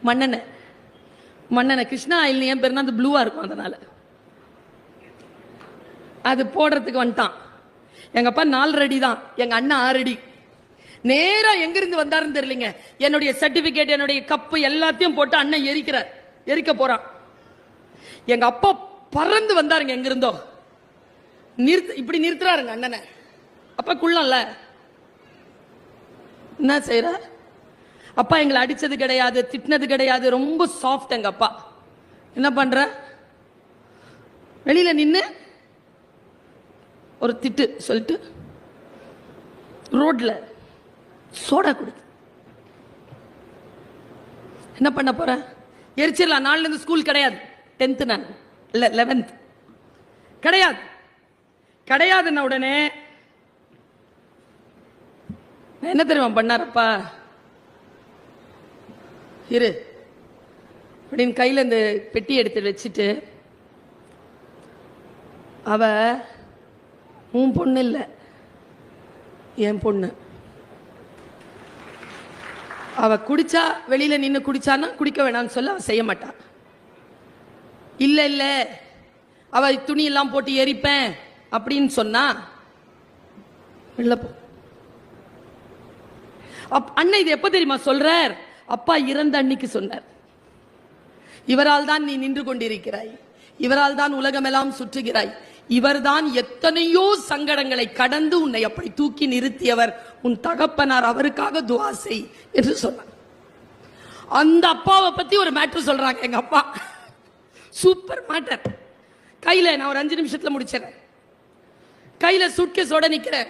மண்ணெண்ணெய். மண்ணெண்ணெய் கிருஷ்ணா ஆயில் ஏன் பேருனா அது ப்ளூவா இருக்கும், அதனால அது போடுறதுக்கு வந்துட்டான். எங்க அப்பா 4 அடி தான், எங்க அண்ணன் 6 அடி. நேரா எங்கிருந்து வந்தாருன்னு தெரியலங்க. என்னுடைய சர்டிபிகேட், என்னுடைய கப்பு எல்லாத்தையும் போட்டு அண்ணன் எரிக்க போறான். எங்க அப்பா பறந்து வந்தாருங்க எங்கிருந்தோ. இப்படி நிறுத்துறாருங்க அண்ணனை. அப்பா குள்ளம்ல என்ன செய்யற? அப்பா எங்களை அடிச்சது கிடையாது, திட்டினது கிடையாது, ரொம்ப சாஃப்ட் எங்க அப்பா. என்ன பண்ற? வெளியில நின்று ஒரு திட்டு சொல்லிட்டு ரோட்ல சோடா கொடுத்து என்ன பண்ண போற? எரிச்சிடலாம். நாலுல இருந்து ஸ்கூல் கிடையாது. 10th நான் இல்ல 11th கிடையாது. கிடையாதுன்ன உடனே என்ன தெரியுமா பண்ணாரப்பா? இரு அப்படின்னு கையில இந்த பெட்டி எடுத்து வச்சுட்டு, அவ உன் பொண்ணு இல்லை, என் பொண்ணு. அவ குடிச்சா வெளியில நின்று குடிச்சான்னா குடிக்க வேணாம்னு சொல்ல அவ செய்ய மாட்டா. இல்ல இல்ல அவ துணி எல்லாம் போட்டு எரிப்பேன் அப்படின்னு சொன்னா வெளில போ. அண்ணன் இது எப்ப தெரியுமா சொல்றார்? அப்பா இறந்த அன்னைக்கு சொன்னார். இவரால் தான் நீ நின்று கொண்டிருக்கிறாய், இவரால் தான் உலகமெல்லாம் சுற்றுகிறாய், இவர்தான் எத்தனையோ சங்கடங்களை கடந்து உன்னை அப்படி தூக்கி நிறுத்தியவர், உன் தகப்பனார், அவருக்காக துஆ செய் என்று சொன்னார். அந்த அப்பாவை பத்தி ஒரு மேட்டர் சொல்றாங்க எங்க அப்பா. Super matter. கையில நான் ஒரு 5 நிமிஷத்துல முடிச்சிடறேன். கையில சூட்கேஸோட நிக்கிறேன்.